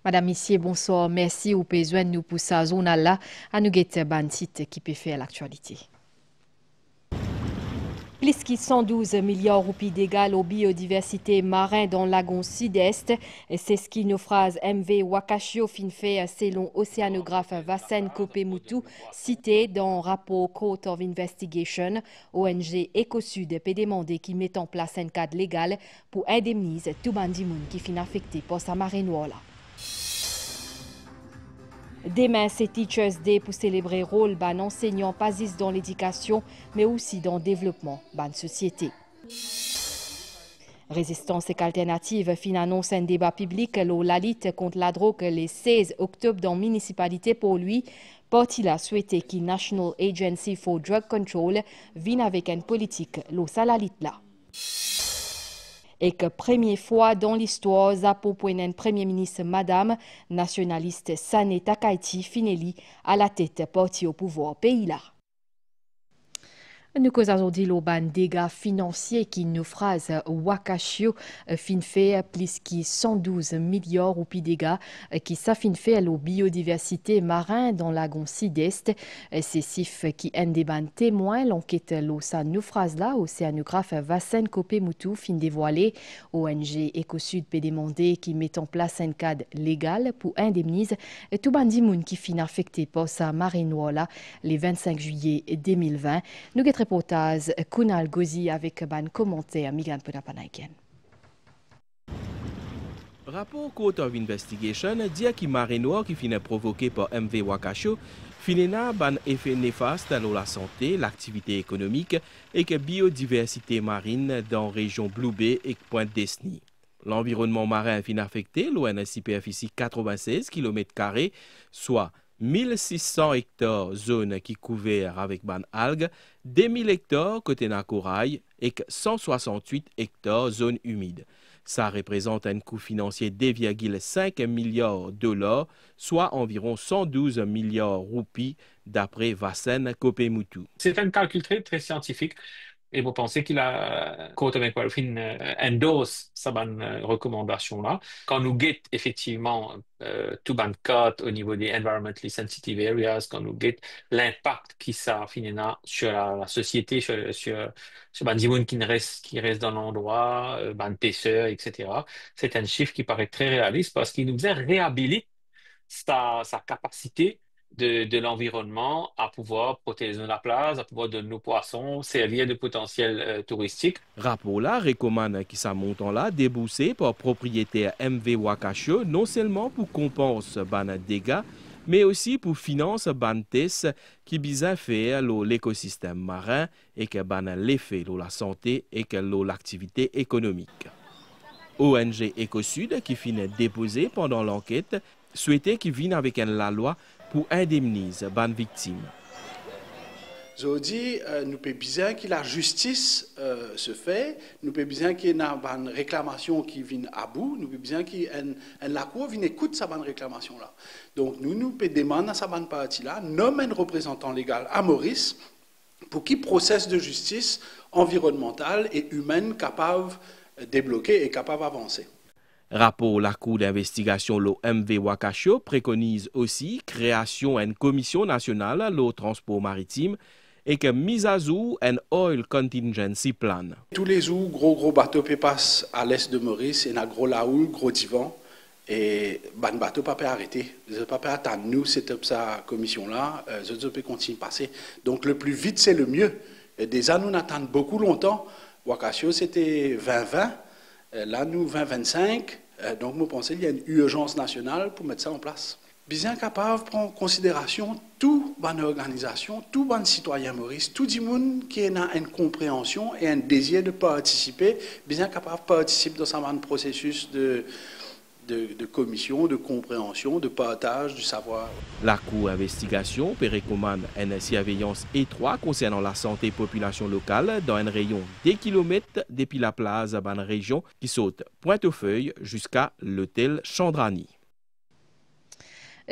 Madame, Monsieur, bonsoir. Merci ou besoin nous pour sa zone là à nous guetter ban site qui peut faire l'actualité. Plus de 112 milliards de roupies d'égal aux biodiversités marines dans le lagon sud-est. C'est ce qui nous phrase MV Wakashio fin fait selon océanographe Vassen Kopemutu, cité dans le rapport Court of Investigation. ONG EcoSud peut demander qui met en place un cadre légal pour indemniser tout bandimoun qui fin affecté par sa marée noire là. Demain, c'est Teachers Day pour célébrer le rôle d'un enseignant pas juste dans l'éducation, mais aussi dans le développement de la société. Résistance et alternative fin annonce un débat public la lutte contre la drogue le 16 octobre dans la municipalité pour lui. Parti a souhaité que National Agency for Drug Control vienne avec une politique la lutte là. Et que première fois dans l'histoire, Zapo Poinen, Premier ministre Madame, nationaliste Sané Takaiti Finelli, à la tête parti au pouvoir pays là. Nous causons dit le dégâts financiers qui nous phrase Wakashio fin fait plus que 112 milliards de roupies dégâts qui ça fin fait la biodiversité marine dans la lagon sud-est. C'est sif qui un des témoins l'enquête ça nous phrase là océanographe Vassen Kopemutu fin dévoilé ONG EcoSud peut demander qui met en place un cadre légal pour indemniser tout bandimoun qui fin affecté par sa marée noire là le 25 juillet 2020. Nous reportage Kunal Gozi avec un commentaire Migan Ponapanaiken. Rapport Court of Investigation dit que marée noire qui finit provoquée par MV Wakashio finit ban effet néfaste dans la santé, l'activité économique et que biodiversité marine dans la région Blue Bay et Pointe Destiny. L'environnement marin finit affecté, l'eau a une superficie 96 km², soit 1600 hectares zone qui couverts avec ban algues, 2000 hectares côté na corail et 168 hectares zone humide. Ça représente un coût financier de 2,5 milliards de dollars, soit environ 112 milliards de roupies d'après Vassen Kopemutu. C'est un calcul très scientifique. Et vous pensez qu'il a Court of Inquiry endorse sa recommandation-là. Quand nous guette effectivement tout ban code au niveau des environmentally sensitive areas, quand nous guette l'impact qui ça finira sur la société, sur ban dimoun qui reste dans l'endroit, ban pêcheurs, etc. C'est un chiffre qui paraît très réaliste parce qu'il nous réhabilite sa capacité de l'environnement à pouvoir protéger la plage, à pouvoir donner nos poissons, servir de potentiel touristique. Rapport là recommande que ça montant là déboursé par propriétaire MV Wakashio non seulement pour compenser ban dégâts, mais aussi pour financer ban test qui bizarre faire l'écosystème marin et que ban l'effet la santé et que l'activité économique. ONG EcoSud qui finit déposé pendant l'enquête souhaitait qu'il vienne avec la loi pour indemniser les victimes. Je dis, nous pouvons bien que la justice se fait, nous pouvons bien qu'il y ait une réclamation qui vienne à bout, nous pouvons bien que la Cour vienne écouter sa bonne réclamation-là. Donc nous pouvons demander à sa bonne partie-là, nommer un représentant légal à Maurice pour qu'il processe de justice environnementale et humaine capable de débloquer et capable d'avancer. Rapport la Cour d'investigation le MV Wakashio préconise aussi création d'une commission nationale le transport maritime et que mise à jour un oil contingency plan. Tous les jours, gros bateaux passent à l'est de Maurice, et un gros laoul, gros divan, et ban bateau pas peut arrêter. Les pas peut attendre nous cette sa commission là, les autres peut continuer à passer. Donc le plus vite c'est le mieux. Et déjà nous attendons beaucoup longtemps. Wakashio c'était 2020, là nous 2025. Donc, nous pensons qu'il y a une urgence nationale pour mettre ça en place. Bien capable de prendre en considération toute bonne organisation, tout bon citoyen Maurice, tout le monde qui a une compréhension et un désir de participer, bien capable de participer dans ce processus de commission, de compréhension, de partage du savoir. La Cour d'investigation recommande une surveillance étroite concernant la santé population locale dans un rayon des kilomètres depuis la plage dans une région qui saute Pointe-aux-Feuilles jusqu'à l'hôtel Chandrani.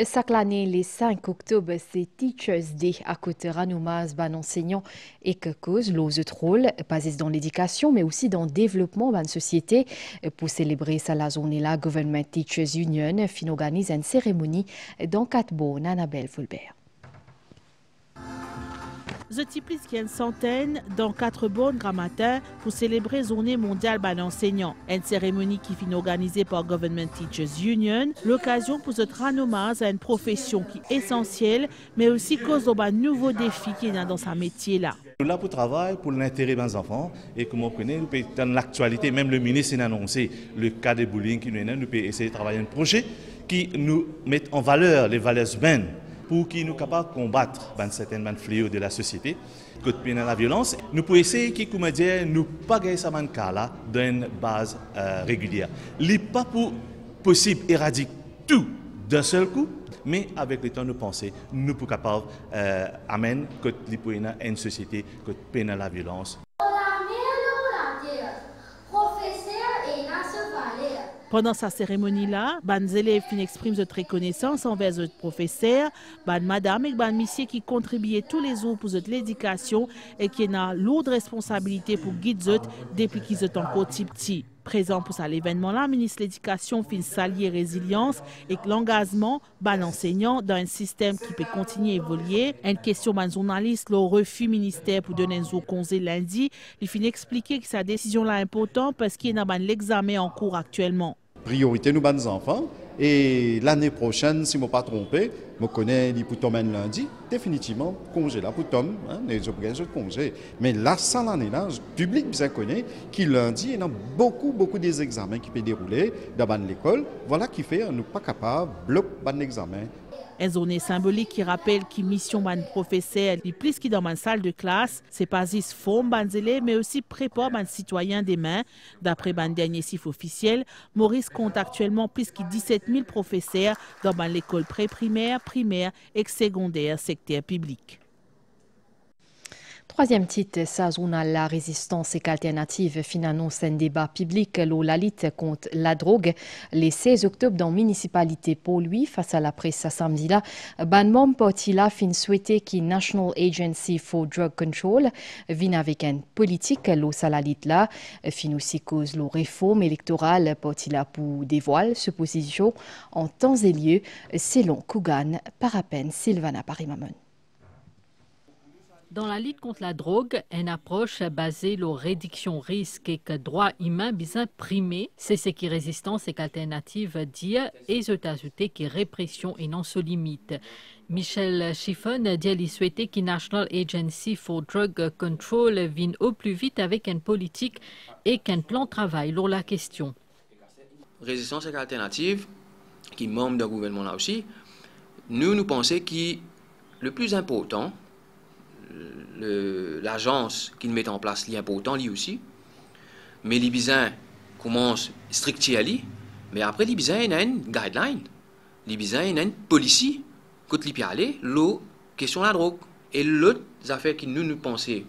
Chaque année, les 5 octobre, c'est Teachers Day à côté Ranoumas, ban enseignants et que cause l'ose rôle, basé dans l'éducation, mais aussi dans le développement de la société. Pour célébrer ça, la journée-là, Government Teachers Union organise une cérémonie dans Catbourne, Annabelle Fulbert. The plus qu'une centaine dans 4 bornes grammataires pour célébrer la Journée mondiale ban enseignants. Une cérémonie qui est organisée par Government Teachers Union, l'occasion pour se rendre hommage à une profession qui est essentielle, mais aussi cause de nouveaux défis qui est dans sa métier là. Nous sommes là pour travailler pour l'intérêt des enfants et comme on connaît, dans l'actualité, même le ministre a annoncé le cas de bullying qui nous peut essayer de travailler un projet qui nous met en valeur les valeurs humaines, pour qu'ils nous capables de combattre certains fléaux de la société, contre la violence. Nous pouvons essayer de nous pas gagner ce cas-là d'une base régulière. Il n'est pas possible d'éradiquer tout d'un seul coup, mais avec le temps de penser, nous sommes capables d'amener une société qui la violence. Pendant sa cérémonie-là, les élèves expriment notre reconnaissance envers les professeurs, madame et monsieur qui contribuent tous les jours pour l'éducation et qui ont lourde responsabilité pour guider depuis qu'ils sont encore petits. Présent pour l'événement-là, le ministre de l'Éducation fait saluer résilience et l'engagement des enseignants dans un système qui peut continuer à évoluer. Une question d'un journaliste, le refus ministère pour donner un congé lundi, il finit expliquer que sa décision-là est importante parce qu'il y a l'examen en cours actuellement. Priorité nous les enfants et l'année prochaine, si je ne me pas trompé, je connais les poutons lundi, définitivement congé là pour Tom, les obligations de congé. Mais là, sans l'année-là, le public bien connaît qui lundi, il y a beaucoup des examens qui peuvent dérouler dans l'école. Voilà qui fait qu'on n'est pas capable de bloquer l'examen. Une journée symbolique qui rappelle que mission d'un professeur est plus que dans une salle de classe, c'est pas juste former les élèves, mais aussi préparer les citoyens demain. D'après le dernier chiffre officiel, Maurice compte actuellement plus que 17 000 professeurs dans l'école pré-primaire, primaire et secondaire secteur public. Troisième titre, sa journal La résistance et alternative finance un débat public la lutte contre la drogue. Les 16 octobre dans la municipalité pour lui, face à la presse samedi là, Banmom Portila fin souhaité que National Agency for Drug Control vienne avec une politique la lutte là, fin aussi cause la réforme électorale Portila pour dévoiler ce position en temps et lieu selon Kougan Parapen Sylvana Parimamon. Dans la lutte contre la drogue, une approche basée sur réduction risque et que droit humain bien primé, c'est ce qui résistance et qu'alternative dit et ajouté que répression et non se limite. Michel Chiffon dit souhaiter que National Agency for Drug Control vienne au plus vite avec une politique et qu'un plan de travail sur la question. Résistance et alternative, qui est membre d'un gouvernement là aussi, nous pensons que le plus important, l'agence qui met en place l'important lui aussi, mais les bisins commencent strictement à lui, mais après les bisins il y a une guideline, les bisins il y a une policy quand il peut aller l'eau question de la drogue et l'autre affaire qui nous pensons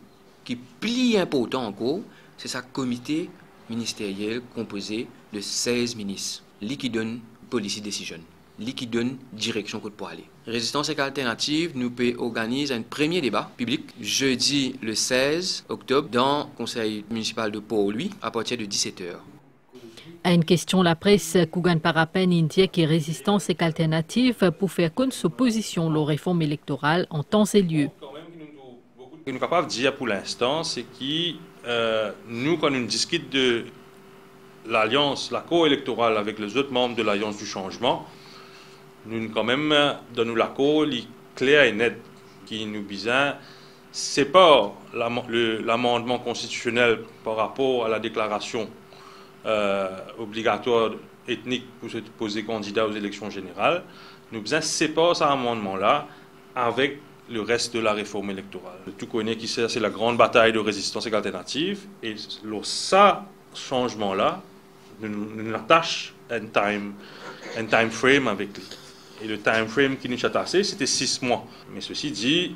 qui est plus important encore, c'est sa comité ministériel composé de 16 ministres, lui qui donne policy decision, lui qui donne direction pour aller. Résistance et alternative, nous peut organiser un premier débat public jeudi le 16 octobre dans le conseil municipal de Port-Louis à partir de 17h. À une question, la presse, Kougan Parapen indique que résistance et alternative pour faire compte de sa position aux réformes électorales en temps et lieu. Ce que nous sommes capables de dire pour l'instant, c'est que nous, quand nous discutons de l'alliance, la co-électorale avec les autres membres de l'Alliance du changement, nous quand même donnons l'accord clair et net qui nous besoin sépare l'amendement constitutionnel par rapport à la déclaration obligatoire ethnique pour se poser candidat aux élections générales. Nous besoin sépare cet amendement-là avec le reste de la réforme électorale. Tout connaît qui c'est la grande bataille de résistance et alternative et ça changement-là nous attache un time frame avec lui. Et le time frame qui nous a attaché, c'était 6 mois. Mais ceci dit,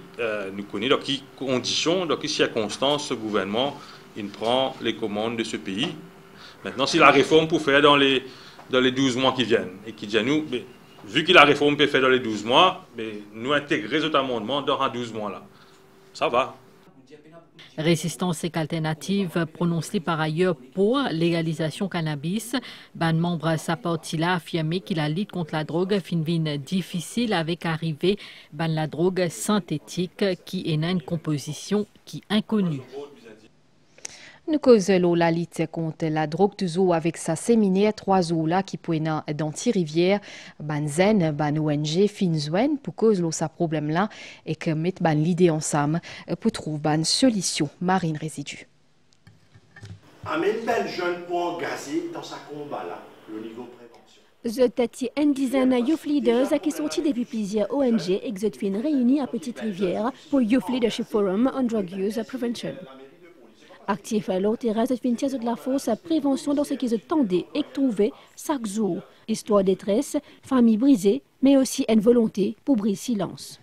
nous connaissons dans quelles conditions, dans quelles circonstances ce gouvernement il prend les commandes de ce pays. Maintenant, si la réforme pour faire dans les 12 mois qui viennent, et qui dit à nous, vu que la réforme peut faire dans les 12 mois, mais nous intégrer cet amendement dans 12 mois là. Ça va. Résistance et alternative prononcée par ailleurs pour légalisation cannabis. Ban membre sa partie là affirmé que la lutte contre la drogue finit difficile avec arrivée ban la drogue synthétique qui est une composition qui est inconnue. Nous causons la lutte contre la drogue toujours avec sa séminaire 3 jours là qui pointe dans Rivière, ban zen, ban ONG finzouen pour cause sa problème là et que mettre ban l'idée ensemble pour trouver ban solution marine résidu. Amène belle jeune pour engager dans sa combat là, le niveau prévention. The tati une dizaine de youth leaders qui sont sortis depuis plusieurs ONG et qui sont réunis à Petite Rivière pour Youth Leadership Forum on Drug Use Prevention. Actif à l'autre terrasse de la force à prévention dans ce qu'ils attendaient et trouvaient chaque jour. Histoire de détresse, famille brisée, mais aussi une volonté pour briser silence.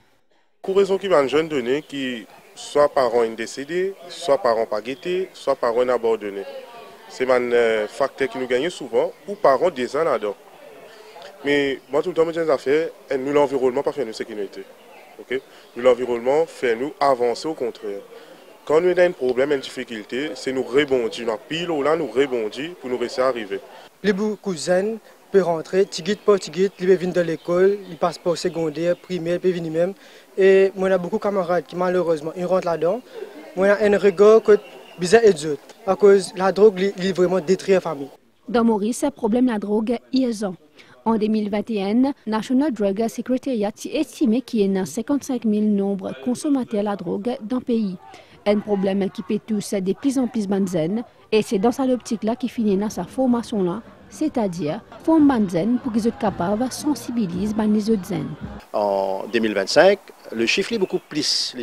Pour raison qui va jeune donner qui soit parents décédés, soit parents pas guettés, soit parents abandonnés. C'est un facteur qui nous gagne souvent ou parents des ans là-dedans. Mais moi tout le temps je dis affaires, nous l'environnement pas fait nous sécurité. OK? Nous l'environnement fait nous avancer au contraire. Quand nous avons un problème, une difficulté, c'est nous rebondir. Nous pile ou là, nous rebondir pour nous rester arriver. Les cousins peuvent rentrer, tigit par tigit, ils peuvent venir de l'école, ils passent par secondaire, primaire, ils peuvent venir même. Et moi, on a beaucoup de camarades qui malheureusement, ils rentrent là-dedans. Moi, on a un regard que bizarre et dur, à cause de la drogue, il vraiment détruit la famille. Dans Maurice, problème de la drogue, ils ont. En 2021, National Drug Secretariat a estimé qu'il y a 55 000 nombres consommateurs de la drogue dans le pays. Un problème qui peut toucher de plus en plus banzen et c'est dans cette optique-là qu'il finit dans sa formation-là, c'est-à-dire forme banzen pour qu'ils soient capables de sensibiliser les autres zen. En 2025, le chiffre est beaucoup plus.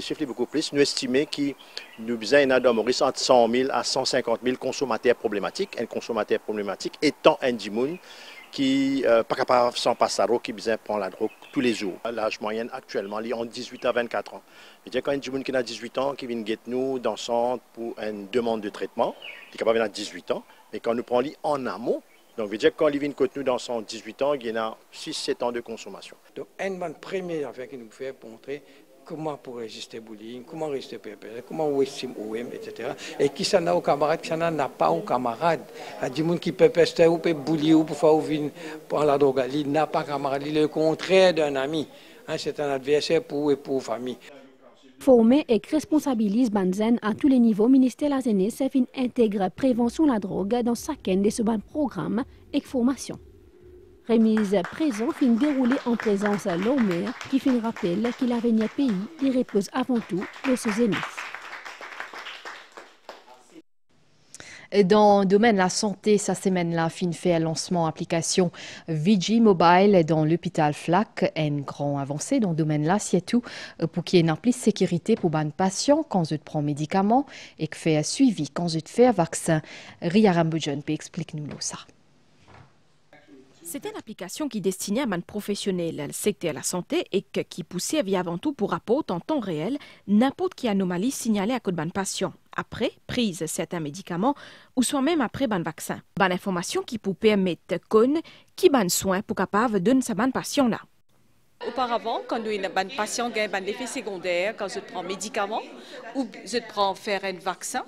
Nous estimons que nous avons dans Maurice entre 100 000 à 150 000 consommateurs problématiques. Un consommateur problématique étant un dimoun qui n'est pas capable sans passaro qui besoin prendre la drogue tous les jours. L'âge moyen actuellement est entre 18 à 24 ans. C'est-à-dire quand un dimoun qui a 18 ans qui vient guetter nous dans le centre pour une demande de traitement, il est capable d'avoir 18 ans, mais quand nous prenons lui en amont, donc veut dire quand il vient côté nous dans son 18 ans, il y a 6-7 ans de consommation. Donc une première affaire qui nous fait montrer comment pour résister au bullying, comment résister PPS, comment on estime OM, etc. Et qui s'en a aux camarades, qui s'en n'a pas aux camarades. Il y a des gens qui peuvent pester ou peuvent bullier ou pour faire venir pour la drogue. Il n'a pas de camarade, il est le contraire d'un ami. C'est un adversaire pour la famille. Former et responsabiliser Banzen à tous les niveaux, le ministère de la Jeunesse intègre prévention de la drogue dans chacun de ce programme et formation. Remise présent fin déroulée en présence à l'OMER qui fait le rappel que l'avenir pays y repose avant tout de ses jeunesse. Dans le domaine de la santé, cette semaine-là, fin fait un lancement application VG Mobile dans l'hôpital FLAC, une grande avancée dans le domaine-là, c'est tout, pour qu'il y ait une plus de sécurité pour les patients quand ils prennent médicaments et que fait un suivi quand ils font un vaccin. Ria Ramboudjon peut expliquer nous ça. C'est une application qui est destinée à un professionnel le secteur de la santé et qui pousse avant tout pour rapporter en temps réel n'importe quelle anomalie signalée à cause d'un patient, après prise certains médicaments ou soit même après un vaccin. Bonne information qui peut permettre de connaître qui bon soin pour capable de donner sa bonne patient là. Auparavant, quand un patient a un effet secondaire, quand je prends un médicament ou je prends faire un vaccin,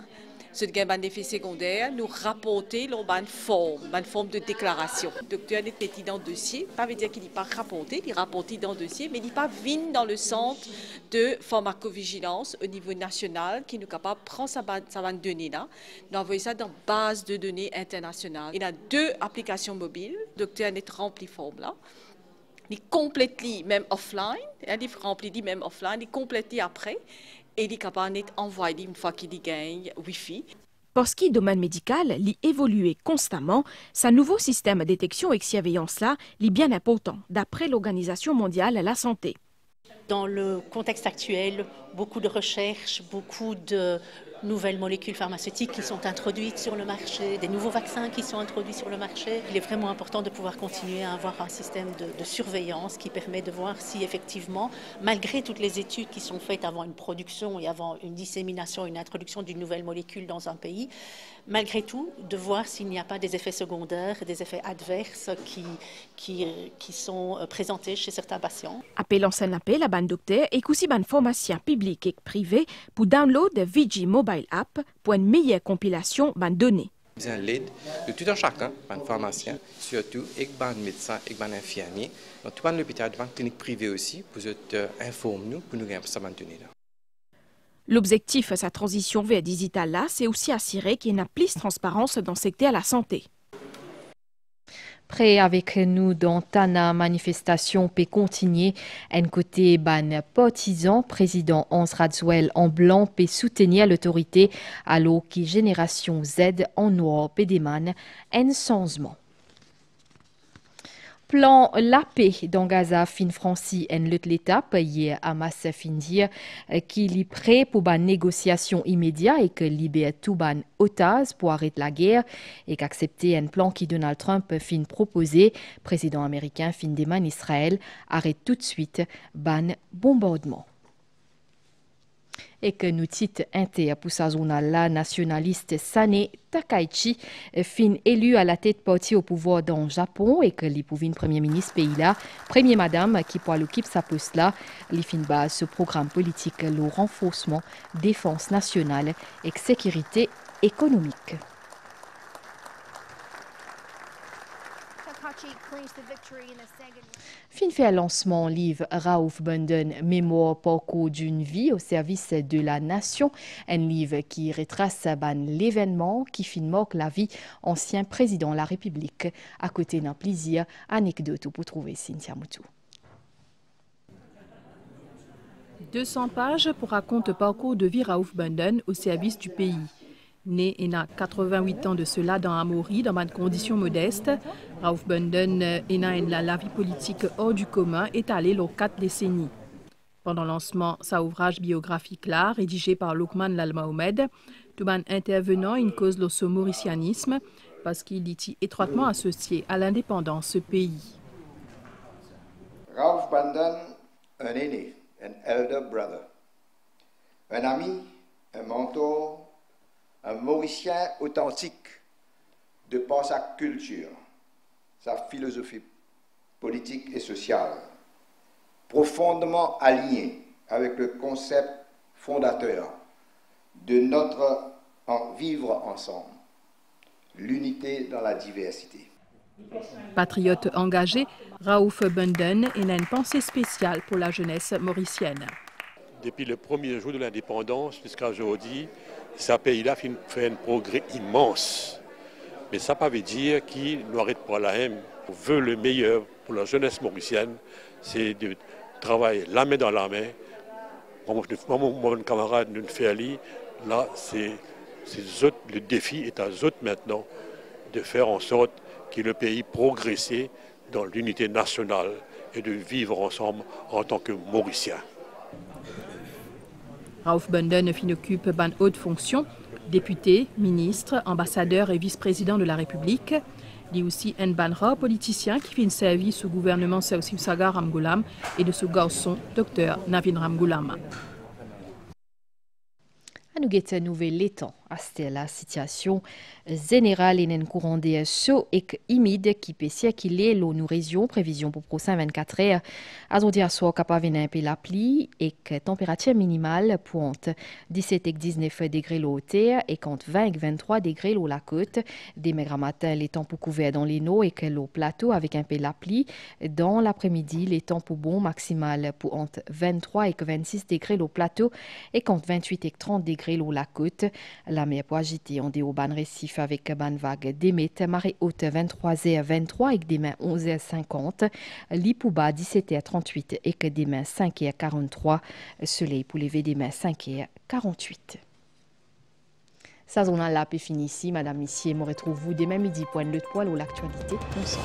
ce qui a un effet secondaire, nous rapporter une forme de déclaration. Le docteur est petit dans le dossier, ça veut dire qu'il n'est pas rapporté, il est rapporté dans le dossier, mais il n'est pas venu dans le centre de pharmacovigilance au niveau national qui est capable de prendre sa bande de données-là, d'envoyer ça dans la base de données internationale. Il y a 2 applications mobiles, le docteur est rempli forme-là. Il est complètement même offline, il est rempli même offline, il est complètement après. Et il est capable d'envoyer une fois qu'il gagne Wi-Fi. Pour ce qui est du domaine médical, il évolue constamment. Ce nouveau système de détection et de surveillance-là est bien important, d'après l'Organisation mondiale de la santé. Dans le contexte actuel, beaucoup de recherches, beaucoup de nouvelles molécules pharmaceutiques qui sont introduites sur le marché, des nouveaux vaccins qui sont introduits sur le marché. Il est vraiment important de pouvoir continuer à avoir un système de surveillance qui permet de voir si effectivement, malgré toutes les études qui sont faites avant une production et avant une dissémination, une introduction d'une nouvelle molécule dans un pays, malgré tout, de voir s'il n'y a pas des effets secondaires, des effets adverses qui sont présentés chez certains patients. Appel en appel la bande docteur et aussi bande pharmacien public et privé pour download de VG Mobile App pour une meilleure compilation bande données. Besoin l'aide de tout un chacun, bande pharmacien, surtout et bande médecin et bande infirmier, dans tout l'hôpital, devant clinique privée aussi, pour informer nous, pour nous gagner ça bande données là. L'objectif de sa transition vers digital là, c'est aussi assurer qu'il y ait une plus de transparence dans le secteur de la santé. Prêt avec nous dans Tana manifestation peut continuer. Un côté ban partisan, président Hans Radswell en blanc peut soutenir l'autorité alors que Génération Z en noir peut demander un changement. Plan la paix dans Gaza fin Francie en l'autre l'étape hier Hamas fin dire qu'il est prêt pour une négociation immédiate et que libère tout ban otages pour arrêter la guerre et qu'accepter un plan qui Donald Trump fin proposé président américain fin demander Israël arrête tout de suite ban bombardement. Et que nous titre inter pour sa journal la nationaliste Sane Takaichi fin élu à la tête parti au pouvoir dans le Japon et que les pouvines premier ministre pays là, première madame qui pour l'occupe sa poste là, les fin base ce programme politique le renforcement défense nationale et sécurité économique. Fin fait lancement livre Raouf Bunden Mémoire parcours d'une vie au service de la nation, un livre qui retrace l'événement qui fin marque la vie ancien président de la République. À côté d'un plaisir, anecdote pour trouver Cynthia Moutou. 200 pages pour raconter le parcours de vie Raouf Bunden au service du pays. Né et a 88 ans de cela dans Amaury, dans des conditions modestes, Raouf Bunden est la vie politique hors du commun étalée sur 4 décennies. Pendant le lancement, sa ouvrage biographique là, rédigé par Lokman Lalmahomed, tout ban intervenant une cause le mauricianisme parce qu'il est étroitement associé à l'indépendance ce pays. Raouf Bunden, un aîné, un elder brother, un ami, un mentor, un Mauricien authentique de par sa culture, sa philosophie politique et sociale, profondément aligné avec le concept fondateur de notre vivre ensemble, l'unité dans la diversité. Patriote engagé, Raouf Bunden a une pensée spéciale pour la jeunesse mauricienne. Depuis le premier jour de l'indépendance jusqu'à aujourd'hui, ce pays-là fait un progrès immense. Mais ça ne veut pas dire qu'il n'arrête pas la haine. On veut le meilleur pour la jeunesse mauricienne, c'est de travailler la main dans la main. Mon camarade nous fait là, le défi est à eux maintenant de faire en sorte que le pays progresse dans l'unité nationale et de vivre ensemble en tant que Mauriciens. Raouf Bunden occupe une haute fonction, député, ministre, ambassadeur et vice-président de la République. Il est aussi un rare politicien qui fait une service au gouvernement Saousi Sagar Ramgoulam et de ce garçon, Dr Navin Ramgoulam. Nous avons nouvelle temps. C'était la situation générale et un courant d'air chaud et humide qui peut circuler dans nos régions. Prévision pour prochain 24 heures. Aujourd'hui, à soir, capable de peu la pluie et que température minimale pointe 17 et 19 degrés l'eau terre et compte 20 et 23 degrés l'eau la côte. Des maigres matin, les temps pour couvert dans les eaux et que l'eau plateau avec un peu la pluie. Dans l'après-midi, les temps pour bon maximal pour entre 23 et 26 degrés l'eau plateau et compte 28 et 30 degrés l'eau la côte. La mer pour agiter en des hauts ban récif avec ban vague d'émet, marée haute 23h23 avec des mains 11h50, l'Ipouba 17h38 et que des mains 5h43, soleil pour lever des mains 5h48. Ça, on a là, puis fini ici. Madame, Messieurs, me retrouve-vous demain midi, point de poil ou l'actualité. Bonsoir.